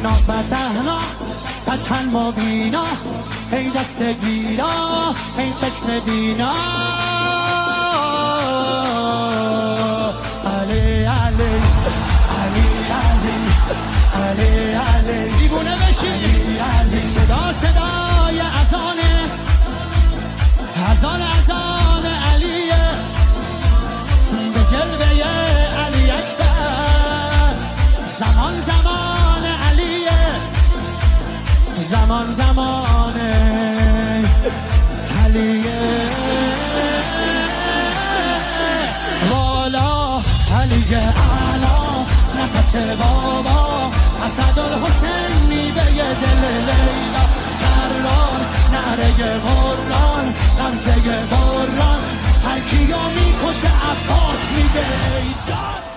انا فتحنا فتحا مبینا، ای دست گیرا ای چشم بینا. علی علی علی علی علی علی دیوونه بشی. صدا صدای اذانه، اذان علیه، به جلوه علی اکبر. زمان زمان علیه، زمان علیه. والا علی اعلا نفس بابا، اسدالحسین میوه دل لیلا. کرار نره قرآن غمزه قرآن، هر کیو میکشه عباس میگه ای جان.